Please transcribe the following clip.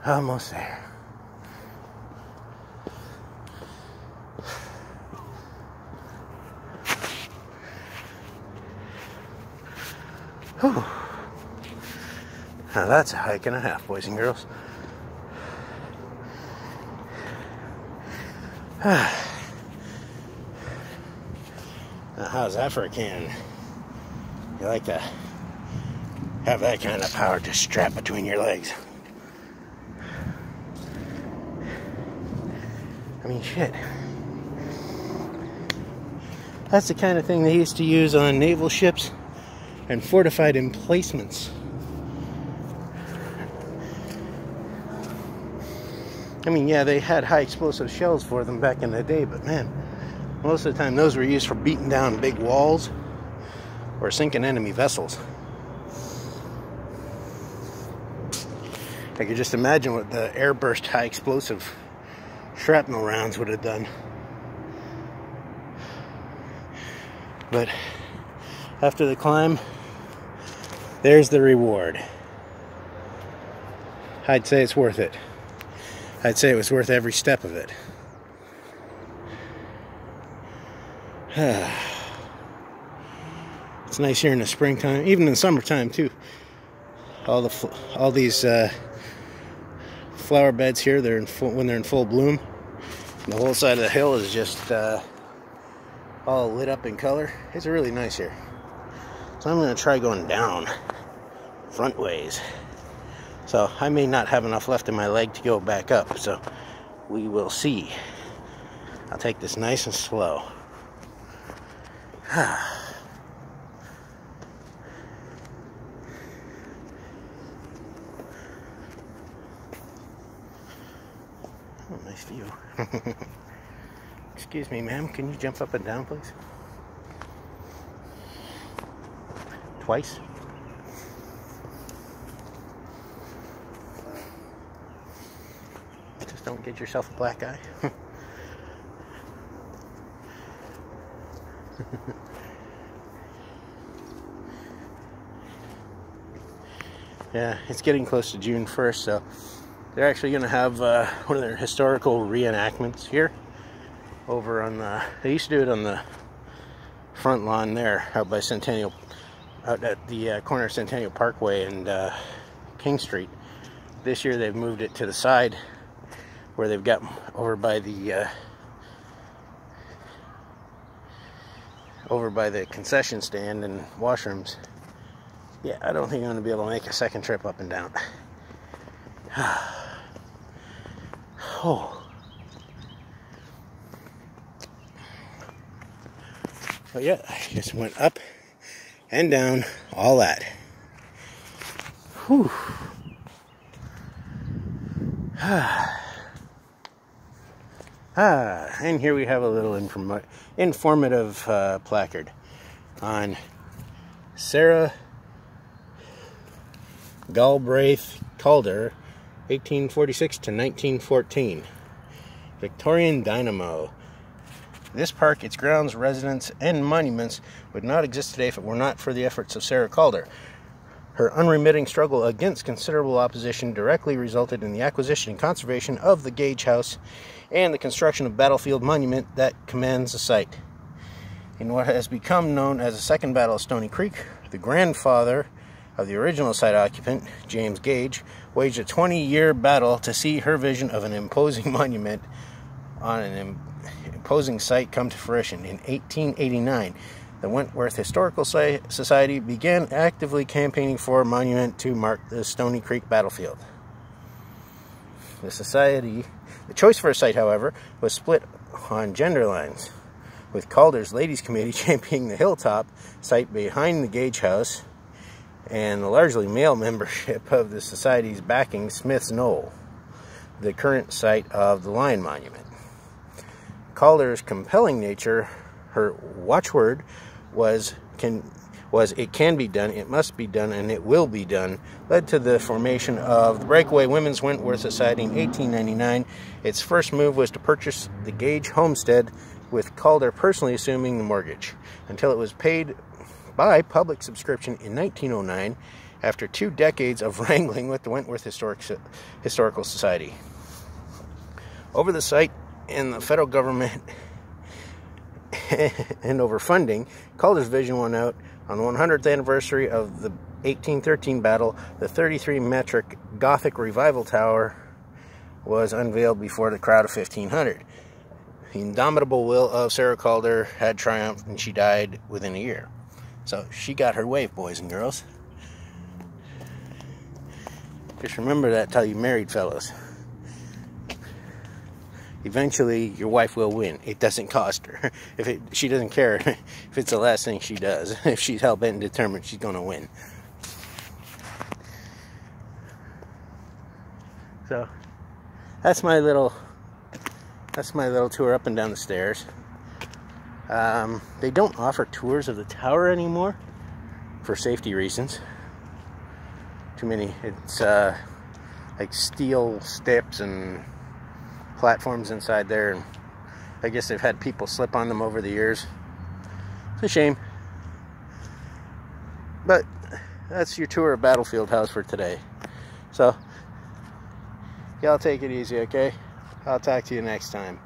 Almost there. Whew. Now that's a hike and a half, boys and girls. Now how's that for a can? You like to have that kind of power just strapped between your legs. I mean, shit. That's the kind of thing they used to use on naval ships and fortified emplacements. I mean, yeah, they had high explosive shells for them back in the day, but man, most of the time those were used for beating down big walls or sinking enemy vessels. I could just imagine what the airburst high explosive shrapnel rounds would have done. But after the climb, there's the reward. I'd say it's worth it. I'd say it was worth every step of it. It's nice here in the springtime, even in the summertime too. All these flower beds here, when they're in full bloom. The whole side of the hill is just all lit up in color. It's really nice here. So I'm going to try going down front ways. So I may not have enough left in my leg to go back up, so we will see. I'll take this nice and slow. Oh, nice view. Excuse me, ma'am, can you jump up and down, please? Twice? Just don't get yourself a black eye. Yeah, it's getting close to June 1st, so they're actually going to have one of their historical reenactments here over on the, they used to do it on the front lawn there out by Centennial, out at the corner of Centennial Parkway and King Street. This year they've moved it to the side where they've got over by the concession stand and washrooms. Yeah, I don't think I'm going to be able to make a second trip up and down. Oh. But yeah, I just went up and down, all that. Whew. And here we have a little informative placard on Sarah Galbraith Calder, 1846 to 1914. Victorian dynamo. This park, its grounds, residents, and monuments would not exist today if it were not for the efforts of Sarah Calder. Her unremitting struggle against considerable opposition directly resulted in the acquisition and conservation of the Gage House and the construction of Battlefield Monument that commands the site. In what has become known as the Second Battle of Stony Creek, the grandfather of the original site occupant, James Gage, waged a 20-year battle to see her vision of an imposing monument on an imposing site come to fruition. In 1889, the Wentworth Historical Society began actively campaigning for a monument to mark the Stony Creek battlefield. The choice for a site, however, was split on gender lines, with Calder's Ladies Committee championing the hilltop site behind the Gage House, and the largely male membership of the society's backing Smith's Knoll, the current site of the Lion Monument. Calder's compelling nature, her watchword was it can be done, it must be done, and it will be done, led to the formation of the Breakaway Women's Wentworth Society in 1899. Its first move was to purchase the Gage homestead, with Calder personally assuming the mortgage, until it was paid by public subscription in 1909, after 2 decades of wrangling with the Wentworth Historical Society. Over the site and the federal government and over funding, Calder's vision went out on the 100th anniversary of the 1813 battle. The 33-metric Gothic Revival Tower was unveiled before the crowd of 1,500. The indomitable will of Sarah Calder had triumphed, and she died within a year. So she got her wave, boys and girls. Just remember that till you married, fellas. Eventually, your wife will win. It doesn't cost her. She doesn't care if it's the last thing she does. If she's hell-bent and determined, she's going to win. So, that's my little tour up and down the stairs. They don't offer tours of the tower anymore for safety reasons. Too many. It's like steel steps and platforms inside there, and I guess they've had people slip on them over the years. It's a shame. But that's your tour of Battlefield House for today. So, y'all take it easy, okay? I'll talk to you next time.